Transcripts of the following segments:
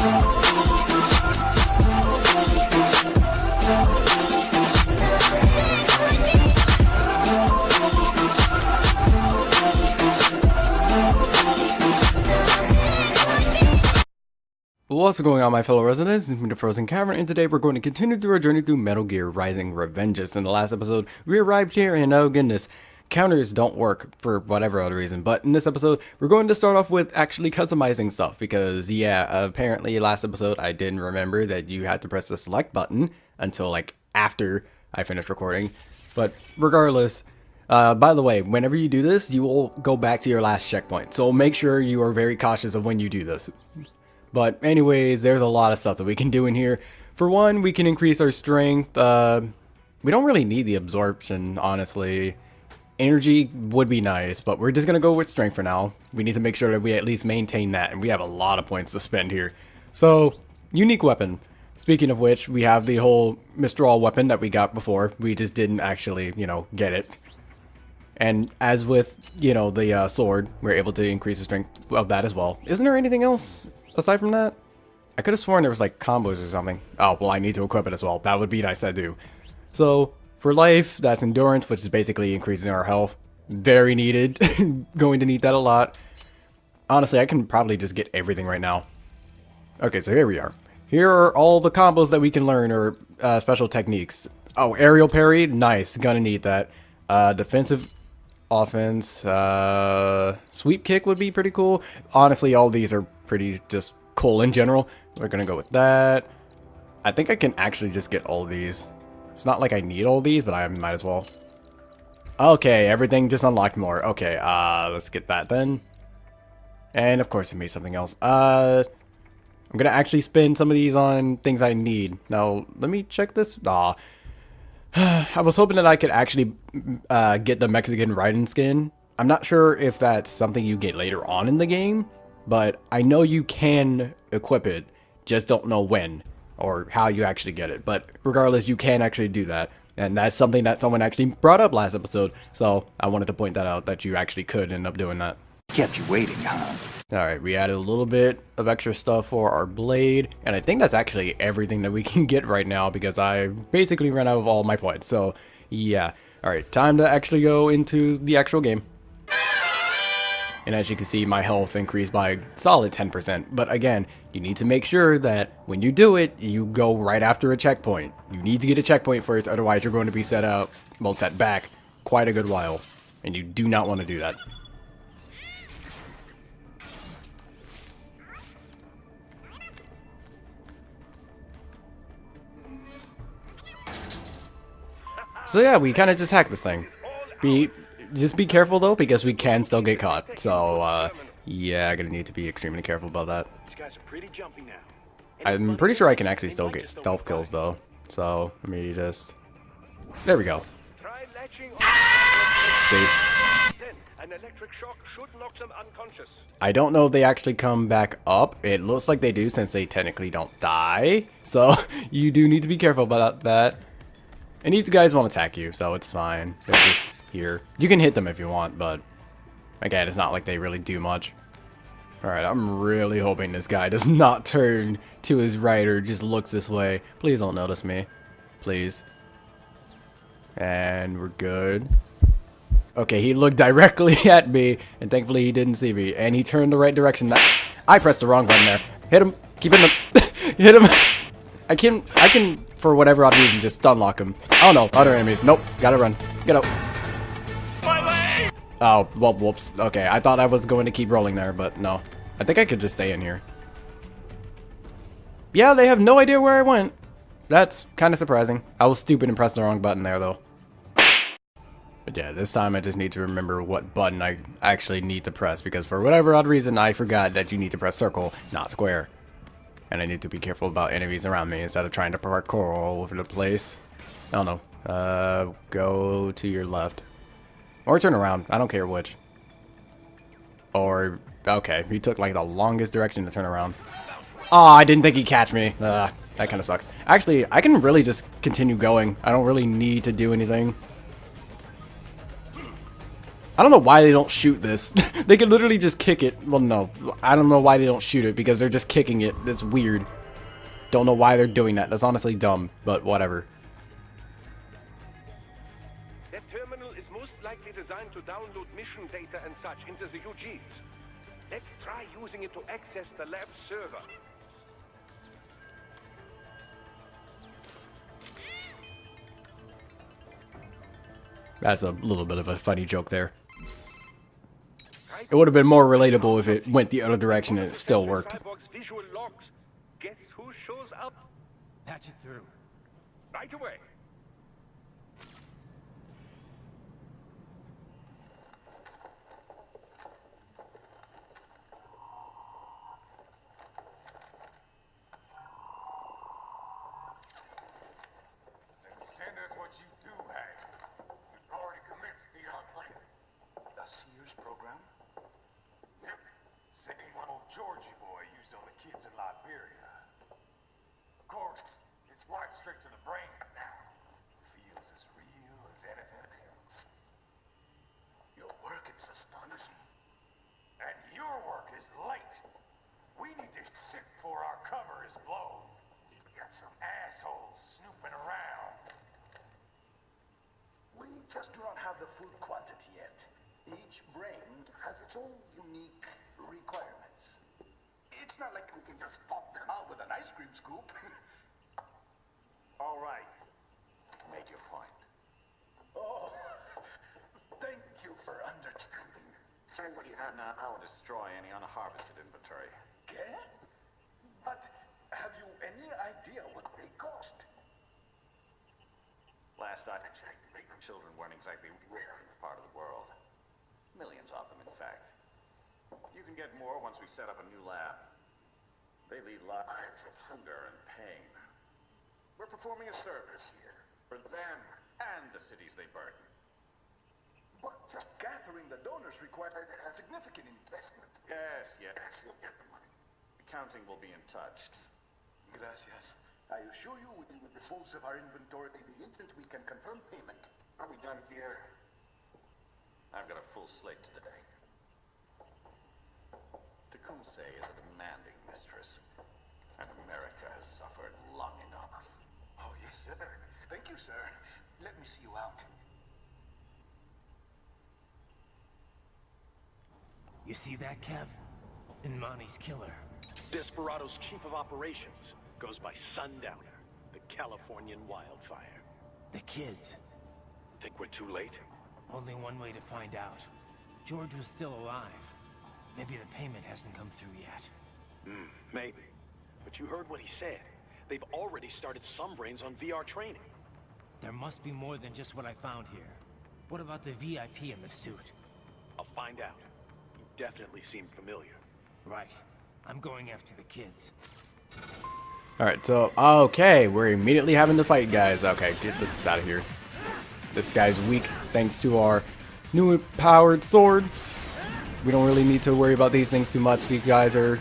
What's going on, my fellow residents? It's me, TheFrozenCavern, and today we're going to continue through our journey through Metal Gear Rising: Revengeance. In the last episode, we arrived here, and oh goodness, counters don't work for whatever other reason. But in this episode, we're going to start off with actually customizing stuff, because yeah, apparently last episode I didn't remember that you had to press the select button until like after I finished recording. But regardless, by the way, whenever you do this, you will go back to your last checkpoint, so make sure you are very cautious of when you do this. But anyways, there's a lot of stuff that we can do in here. For one, we can increase our strength. We don't really need the absorption, honestly. Energy would be nice, but we're just going to go with strength for now. We need to make sure that we at least maintain that, and we have a lot of points to spend here. So, unique weapon. Speaking of which, we have the whole Mistral weapon that we got before. We just didn't actually, get it. And as with, the sword, we're able to increase the strength of that as well. Isn't there anything else aside from that? I could have sworn there was like combos or something. Oh, well, I need to equip it as well. That would be nice to do. So, for life, that's endurance, which is basically increasing our health. Very needed. Going to need that a lot. Honestly, I can probably just get everything right now. Okay, so here we are. Here are all the combos that we can learn, or special techniques. Oh, aerial parry. Nice. Gonna need that. Defensive offense. Sweep kick would be pretty cool. Honestly, all these are pretty just cool in general. We're gonna go with that. I think I can actually just get all these. It's not like I need all these, but I might as well. Okay, everything just unlocked more. Okay, let's get that then. And of course it made something else. I'm gonna actually spend some of these on things I need. Now, let me check this. I was hoping that I could actually get the Mexican Raiden skin. I'm not sure if that's something you get later on in the game, but I know you can equip it, just don't know when or how you actually get it. But regardless, you can actually do that, and that's something that someone actually brought up last episode, so I wanted to point that out, that you actually could end up doing that. Kept you waiting, huh? Alright, we added a little bit of extra stuff for our blade, and I think that's actually everything that we can get right now, because I basically ran out of all my points. So yeah, alright, time to actually go into the actual game. And as you can see, my health increased by a solid 10%. But again, you need to make sure that when you do it, you go right after a checkpoint. You need to get a checkpoint first, otherwise you're going to be set back quite a good while. And you do not want to do that. So yeah, we kind of just hacked this thing. Just be careful though, because we can still get caught. So yeah, I'm gonna need to be extremely careful about that. I'm pretty sure I can actually still get stealth kills though. So let me just... There we go. See? I don't know if they actually come back up. It looks like they do, since they technically don't die. So you do need to be careful about that. And these guys won't attack you, so it's fine. They're just here. You can hit them if you want, but again, it's not like they really do much. Alright, I'm really hoping this guy does not turn to his right or just looks this way. Please don't notice me. Please. And we're good. Okay, he looked directly at me, and thankfully he didn't see me. And he turned the right direction. I pressed the wrong button there. Hit him. Keep hitting him. Hit him. I can, for whatever odd reason, just stun lock him. Oh no, other enemies. Nope, gotta run. Get out. Oh, well, whoops. Okay, I thought I was going to keep rolling there, but no. I think I could just stay in here. Yeah, they have no idea where I went. That's kind of surprising. I was stupid and pressed the wrong button there, though. But yeah, this time I just need to remember what button I actually need to press, because for whatever odd reason, I forgot that you need to press circle, not square. And I need to be careful about enemies around me instead of trying to parkour all over the place. I don't know. Go to your left. Or turn around. I don't care which. Or, okay. He took like the longest direction to turn around. Oh, I didn't think he'd catch me. That kind of sucks. Actually, I can really just continue going. I don't really need to do anything. I don't know why they don't shoot this. They could literally just kick it. Well, no. I don't know why they don't shoot it, because they're just kicking it. It's weird. Don't know why they're doing that. That's honestly dumb, but whatever. That terminal is most likely designed to download mission data and such into the UGs. Let's try using it to access the lab server. That's a little bit of a funny joke there. It would have been more relatable if it went the other direction and it still worked. Visual logs. Guess who shows up? Patch it through. Right away. Send us what you do have. We've already commenced the plan. The Sears program? Yep. Same one old Georgie boy used on the kids in Liberia. Of course, it's right straight to the brain now. Feels as real as anything else. Your work is astonishing. And your work is late. We need this shit before our cover is blown. You've got some assholes snooping around. We just do not have the full quantity yet. Each brain has its own unique requirements. It's not like we can just pop them out with an ice cream scoop. All right. Make your point. Oh, thank you for understanding. Send what you have now and destroy any unharvested inventory. Okay? But have you any idea what they cost? Last I checked, children weren't exactly rare in this part of the world. Millions of them, in fact. You can get more once we set up a new lab. They lead lives of hunger and pain. We're performing a service here for them and the cities they burden. But just gathering the donors required a significant investment. Yes, we'll get the money. Accounting will be in touch. Gracias. I assure you we will dispose of our inventory the instant we can confirm payment. Are we done here? I've got a full slate today. Tecumseh is a demanding mistress, and America has suffered long enough. Oh, yes, sir. Thank you, sir. Let me see you out. You see that, Kev? Inmani's killer. Desperado's chief of operations goes by Sundowner, the Californian wildfire. The kids. Think we're too late? Only one way to find out. George was still alive. Maybe the payment hasn't come through yet. Maybe. But you heard what he said. They've already started some brains on VR training. There must be more than just what I found here. What about the VIP in the suit? I'll find out. You definitely seem familiar. Right. I'm going after the kids. Alright, so, okay, we're immediately having to fight, guys. Okay, get this out of here. This guy's weak, thanks to our new powered sword. We don't really need to worry about these things too much. These guys are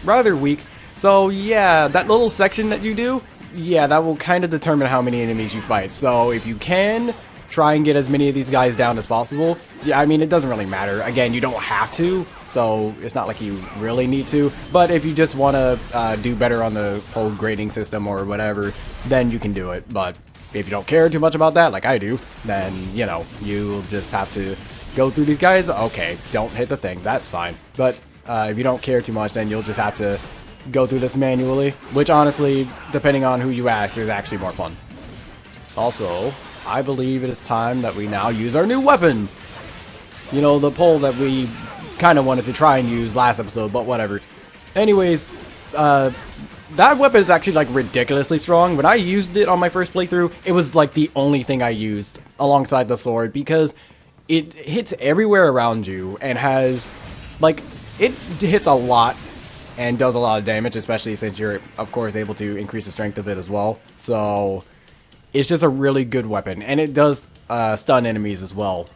rather weak. So, yeah, that little section that you do, yeah, that will kind of determine how many enemies you fight. So, if you can, try and get as many of these guys down as possible. Yeah, I mean, it doesn't really matter. Again, you don't have to, so it's not like you really need to. But if you just want to do better on the whole grading system or whatever, then you can do it. But if you don't care too much about that, like I do, then, you know, you'll just have to go through these guys. Okay, don't hit the thing. That's fine. But if you don't care too much, then you'll just have to go through this manually, which honestly, depending on who you ask, is actually more fun. Also, I believe it is time that we now use our new weapon. You know, the pole that we kind of wanted to try and use last episode, but whatever. Anyways, that weapon is actually like ridiculously strong. When I used it on my first playthrough, it was like the only thing I used alongside the sword because it hits everywhere around you and has, like, it hits a lot and does a lot of damage, especially since you're, of course, able to increase the strength of it as well. So it's just a really good weapon, and it does stun enemies as well.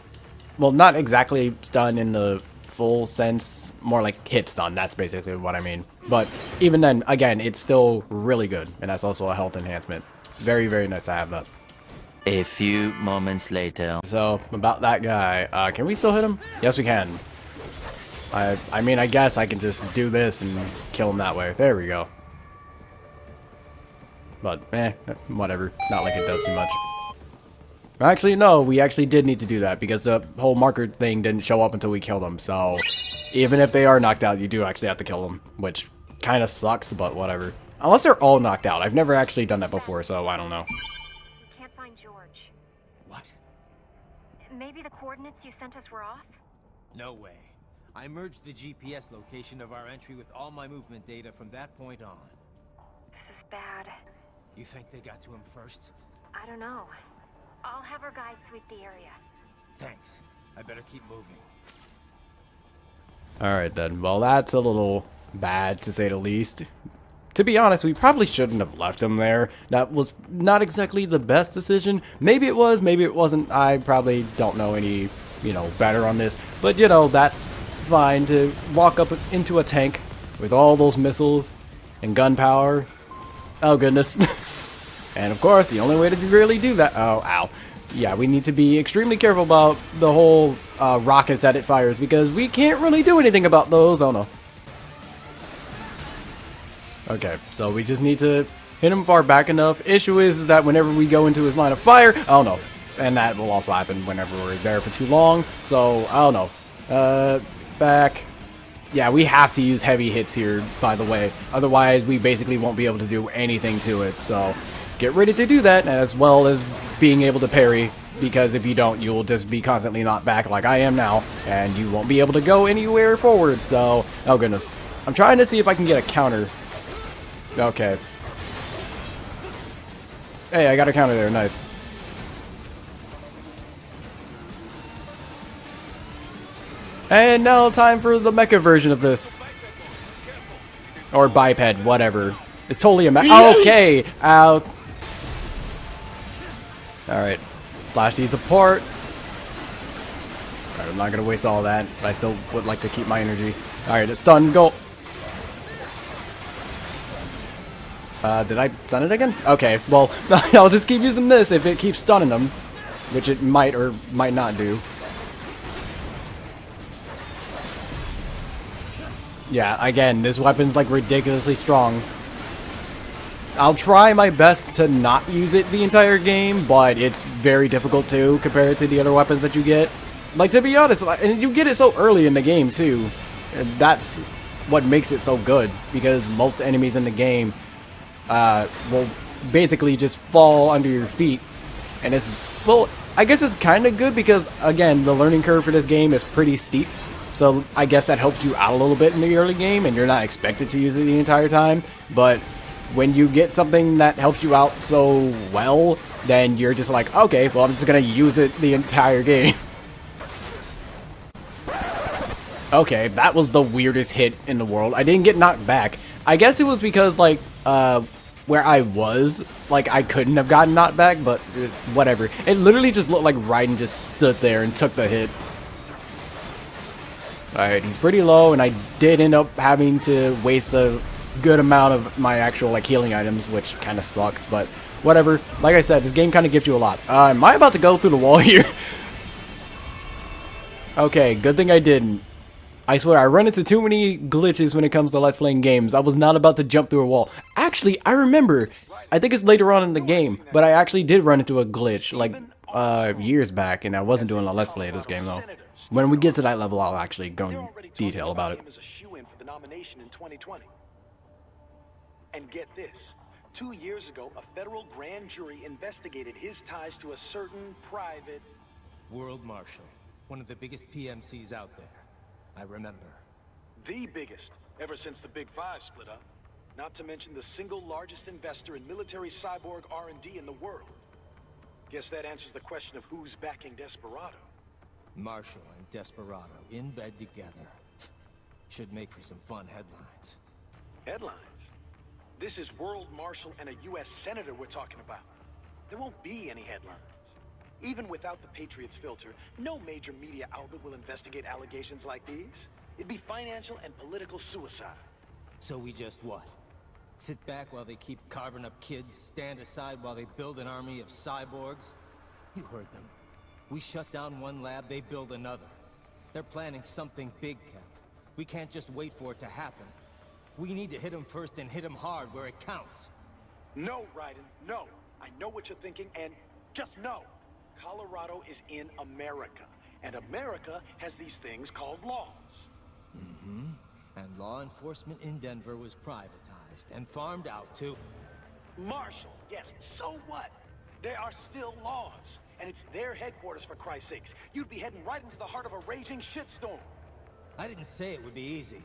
Well, not exactly stun in the full sense, more like hit stun, that's basically what I mean. But even then, again, it's still really good, and that's also a health enhancement. Very, very nice to have that. A few moments later. So, about that guy, can we still hit him? Yes, we can. I mean, I guess I can just do this and kill him that way. There we go. But, whatever. Not like it does too much. Actually, no, we actually did need to do that because the whole marker thing didn't show up until we killed them. So, even if they are knocked out, you do actually have to kill them, which kind of sucks, but whatever. Unless they're all knocked out. I've never actually done that before, so I don't know. We can't find George. What? Maybe the coordinates you sent us were off? No way. I merged the GPS location of our entry with all my movement data from that point on. This is bad. You think they got to him first? I don't know. I'll have our guys sweep the area. Thanks. I better keep moving. Alright then, well that's a little bad to say the least. To be honest, we probably shouldn't have left him there. That was not exactly the best decision. Maybe it was, maybe it wasn't. I probably don't know any, better on this. But, that's fine to walk up into a tank with all those missiles and gunpowder. Oh, goodness. And, of course, the only way to really do that... Oh, ow. Yeah, we need to be extremely careful about the whole rockets that it fires because we can't really do anything about those. Oh, no. Okay, so we just need to hit him far back enough. Issue is that whenever we go into his line of fire... Oh, no. And that will also happen whenever we're there for too long. So, I don't know. Back... Yeah, we have to use heavy hits here, by the way. Otherwise, we basically won't be able to do anything to it. So, get ready to do that, as well as being able to parry. Because if you don't, you will just be constantly knocked back like I am now. And you won't be able to go anywhere forward. So, oh goodness. I'm trying to see if I can get a counter. Okay. Hey, I got a counter there. Nice. And now time for the mecha version of this. Or biped, whatever. It's totally a okay! Ow. Alright. Slash these apart. Alright, I'm not gonna waste all that. But I still would like to keep my energy. Alright, it's done. Go! Did I stun it again? Okay, well, I'll just keep using this if it keeps stunning them. Which it might or might not do. Yeah, again, this weapon's like ridiculously strong. I'll try my best to not use it the entire game, but it's very difficult to compare it to the other weapons that you get. Like, to be honest, and you get it so early in the game too. And that's what makes it so good, because most enemies in the game will basically just fall under your feet. And it's, well, I guess it's kind of good because, again, the learning curve for this game is pretty steep. So I guess that helps you out a little bit in the early game, and you're not expected to use it the entire time. But when you get something that helps you out so well, then you're just like, okay, well, I'm just going to use it the entire game. Okay, that was the weirdest hit in the world. I didn't get knocked back. I guess it was because, like, where I was, like, I couldn't have gotten knocked back, but whatever. It literally just looked like Raiden just stood there and took the hit. Alright, he's pretty low, and I did end up having to waste a good amount of my actual, like, healing items, which kind of sucks, but whatever. Like I said, this game kind of gives you a lot. Am I about to go through the wall here? Okay, good thing I didn't. I swear, I run into too many glitches when it comes to Let's Playing games. I was not about to jump through a wall. Actually, I remember. I think it's later on in the game, but I actually did run into a glitch, like, years back, and I wasn't doing a Let's Play of this game, though. When we get to that level, I'll actually go in detail about it. And get this, 2 years ago, a federal grand jury investigated his ties to a certain private... World Marshal, one of the biggest PMCs out there. I remember. The biggest, ever since the Pt.5 split up. Not to mention the single largest investor in military cyborg R&D in the world. Guess that answers the question of who's backing Desperado. Marshall and Desperado in bed together. Should make for some fun headlines. Headlines? This is World Marshal and a U.S. Senator we're talking about. There won't be any headlines. Even without the Patriots filter, no major media outlet will investigate allegations like these. It'd be financial and political suicide. So we just what? Sit back while they keep carving up kids, stand aside while they build an army of cyborgs, You heard them. We shut down one lab, they build another. They're planning something big, Kev. We can't just wait for it to happen. We need to hit them first and hit them hard where it counts. No, Raiden, no. I know what you're thinking, and just no. Colorado is in America, and America has these things called laws. Mm-hmm. And law enforcement in Denver was privatized and farmed out to... Marshall, yes, so what? There are still laws, and it's their headquarters, for Christ's sakes. You'd be heading right into the heart of a raging shitstorm. I didn't say it would be easy.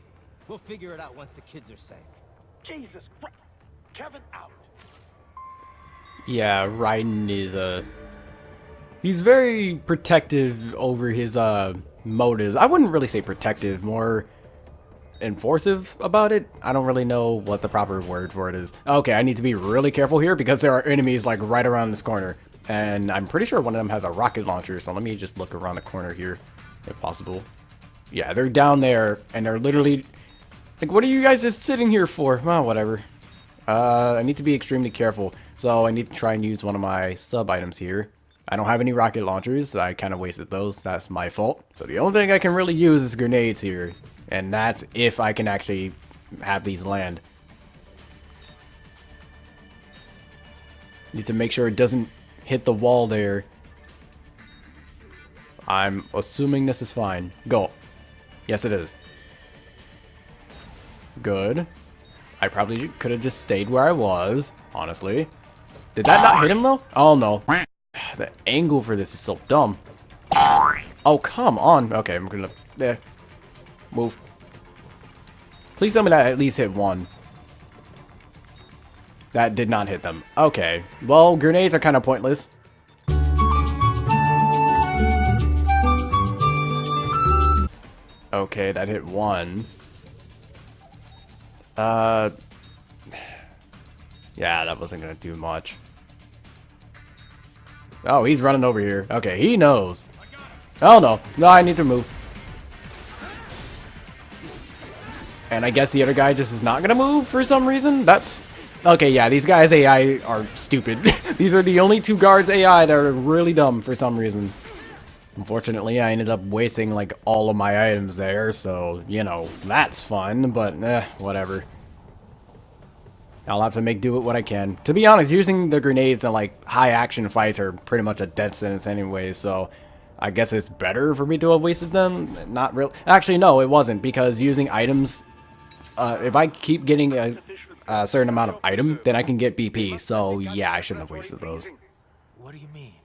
We'll figure it out once the kids are safe. Jesus Christ. Kevin out. Yeah, Raiden is he's very protective over his motives. I wouldn't really say protective, more enforcive about it. I don't really know what the proper word for it is. Okay, I need to be really careful here because there are enemies like right around this corner. And I'm pretty sure one of them has a rocket launcher, so let me just look around the corner here, if possible. Yeah, they're down there, and they're literally... Like, what are you guys just sitting here for? Well, whatever. I need to be extremely careful, so I need to try and use one of my sub-items here. I don't have any rocket launchers, I kind of wasted those, that's my fault. So the only thing I can really use is grenades here, and that's if I can actually have these land. Need to make sure it doesn't hit the wall there. I'm assuming this is fine. Go. Yes, it is. Good. I probably could have just stayed where I was, honestly. Did that not hit him, though? Oh, no. The angle for this is so dumb. Oh, come on. Okay, I'm gonna... There. Move. Please tell me that at least hit one. That did not hit them. Okay. Well, grenades are kind of pointless. Okay, that hit one. Yeah, that wasn't gonna do much. Oh, he's running over here. Okay, he knows. Oh, no. No, I need to move. And I guess the other guy just is not gonna move for some reason? That's... Okay, yeah, these guys' AI are stupid. These are the only two guards' AI that are really dumb for some reason. Unfortunately, I ended up wasting, like, all of my items there, so, you know, that's fun, but, whatever. I'll have to make do with what I can. To be honest, using the grenades in, like, high-action fights are pretty much a death sentence anyway, so I guess it's better for me to have wasted them. Not real. Actually, no, it wasn't, because using items, if I keep getting a certain amount of item, then I can get BP, so, yeah, I shouldn't have wasted those. What do you mean?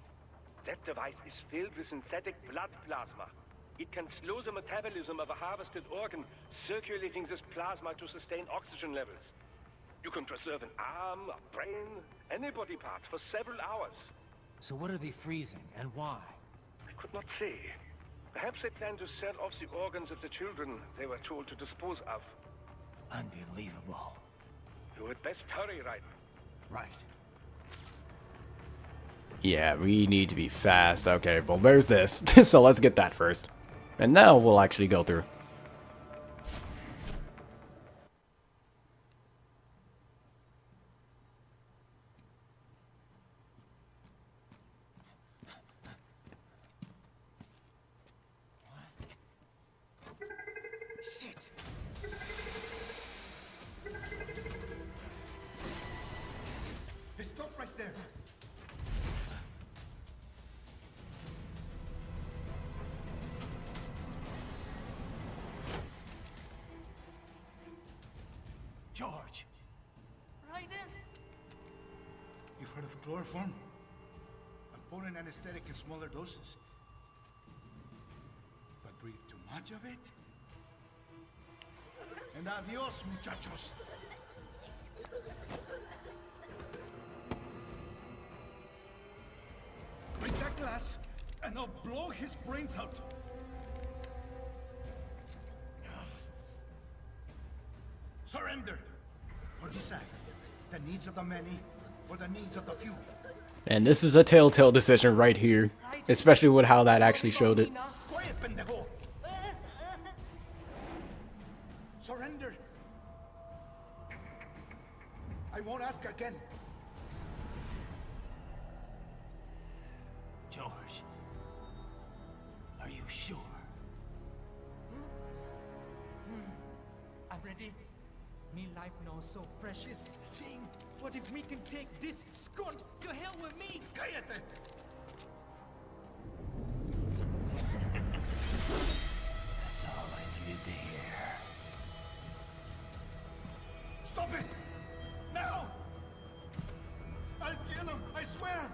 That device is filled with synthetic blood plasma. It can slow the metabolism of a harvested organ, circulating this plasma to sustain oxygen levels. You can preserve an arm, a brain, any body part for several hours. So what are they freezing, and why? I could not say. Perhaps they plan to sell off the organs of the children they were told to dispose of. Unbelievable. You had best hurry, Raiden. Right. Yeah, we need to be fast. Okay, well, there's this. So let's get that first. And now we'll actually go through. Shit! Hey, stop right there. George! Raiden! You've heard of chloroform? A potent anesthetic in smaller doses. But breathe too much of it? And adios, muchachos. Break that glass, and I'll blow his brains out. Surrender, or decide the needs of the many or the needs of the few. And this is a telltale decision right here. Especially with how that actually showed it. Quiet, pendejo. Surrender. I won't ask again. George, are you sure? I'm ready. Me life now so precious. Ting, what if me can take this skunt to hell with me? Cállate! That's all I needed to hear. Stop it! Now! I'll kill him, I swear!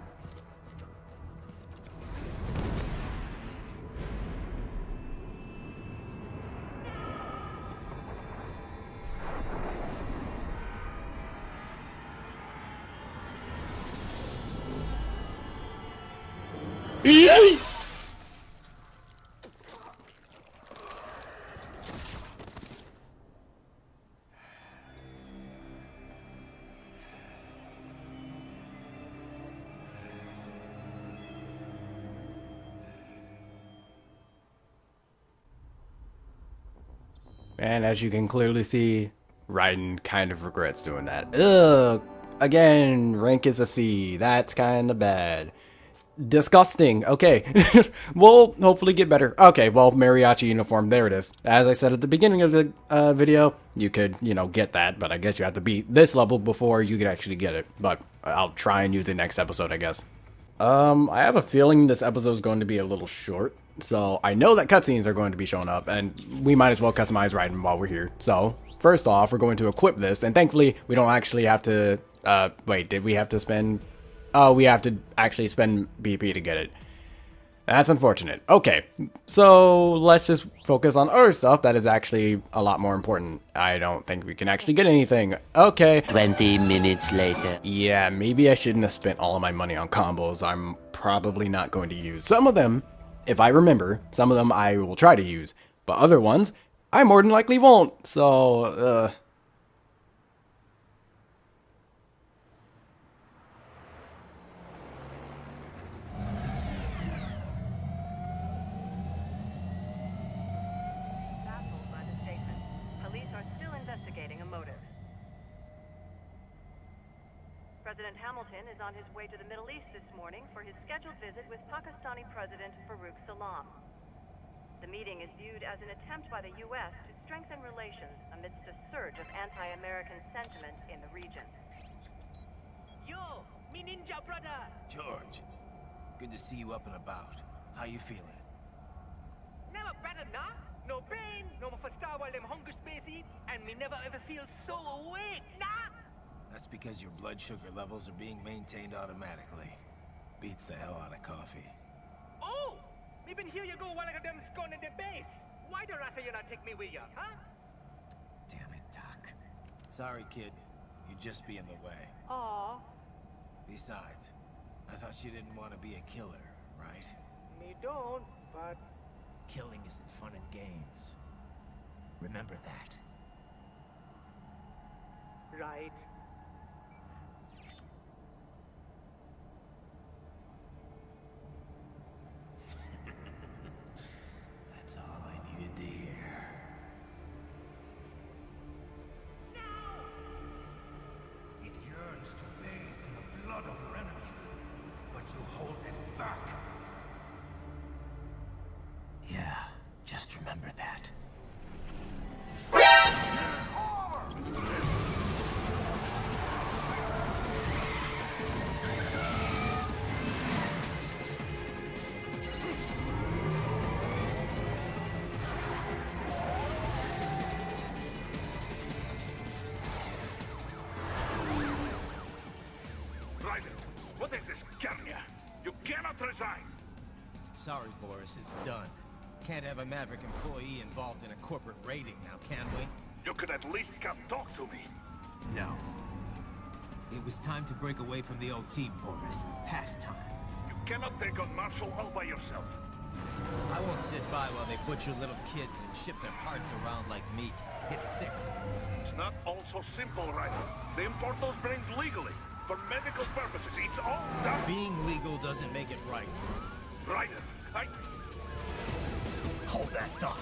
And as you can clearly see, Raiden kind of regrets doing that. Ugh! Again, rank is a C. That's kind of bad. Disgusting. Okay. We'll hopefully get better. Okay, well, mariachi uniform. There it is. As I said at the beginning of the video, you could, get that, but I guess you have to beat this level before you could actually get it. But I'll try and use it next episode, I guess. I have a feeling this episode is going to be a little short. So I know that cutscenes are going to be showing up, and we might as well customize Raiden while we're here. So first off, we're going to equip this, and thankfully we don't actually have to. Wait, did we have to spend? Oh, we have to actually spend BP to get it. That's unfortunate. Okay, so let's just focus on other stuff that is actually a lot more important. I don't think we can actually get anything. Okay. 20 minutes later. Yeah, maybe I shouldn't have spent all of my money on combos. I'm probably not going to use some of them. If I remember, some of them I will try to use, but other ones I more than likely won't. So, Baffled by the statement, police are still investigating a motive. President Hamilton is on his way to the Middle East this morning for his scheduled visit with Pakistani President Farouk Salam. The meeting is viewed as an attempt by the U.S. to strengthen relations amidst a surge of anti-American sentiment in the region. Yo, me ninja brother. George, good to see you up and about. How you feeling? Never better not. No pain, no more star while them hunger space eat, and me never ever feel so awake, nah. That's because your blood sugar levels are being maintained automatically. Beats the hell out of coffee. Oh! Even here you go while I got them scone in the base. Why the rasta you not take me with you, huh? Damn it, Doc. Sorry, kid. You'd just be in the way. Aw. Besides, I thought you didn't want to be a killer, right? Me don't, but... Killing isn't fun and games. Remember that. Right. That's all I needed to hear. It yearns to bathe in the blood of your enemies, but you hold it back. Yeah, just remember that. Raiden, what is this, Kenya? You cannot resign. Sorry, Boris, it's done. Can't have a Maverick employee involved in a corporate raiding now, can we? You could at least come talk to me. No. It was time to break away from the old team, Boris. Past time. You cannot take on Marshall all by yourself. I won't sit by while they butcher little kids and ship their parts around like meat. It's sick. It's not all so simple, Raiden. They import those brains legally. For medical purposes, it's all done. Being legal doesn't make it right. Raiden, Hold that thought.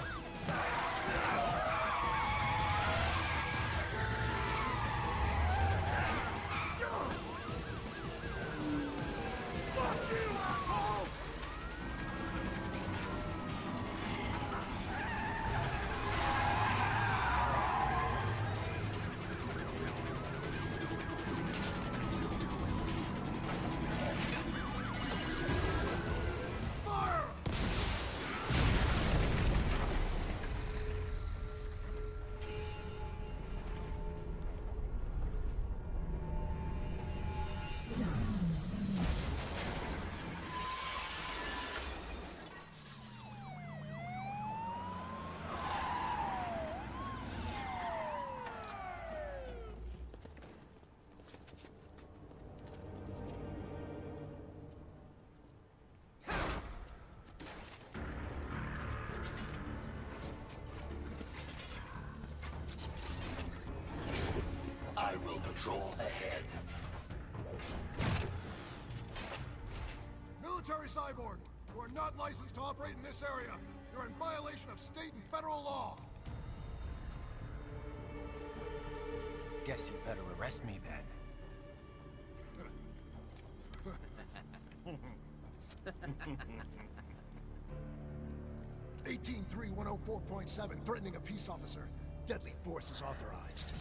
patrol ahead. Military cyborg, you are not licensed to operate in this area. You're in violation of state and federal law. Guess you better arrest me then. 18-3-104.7, threatening a peace officer. Deadly force is authorized.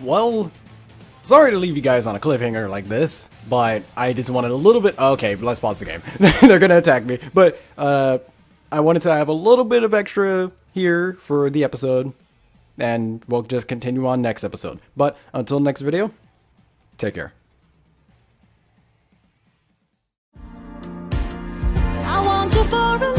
Well, sorry to leave you guys on a cliffhanger like this, but I just wanted a little bit. Okay, let's pause the game. They're gonna attack me, but I wanted to have a little bit of extra here for the episode, and we'll just continue on next episode. But until next video, take care. I want you for a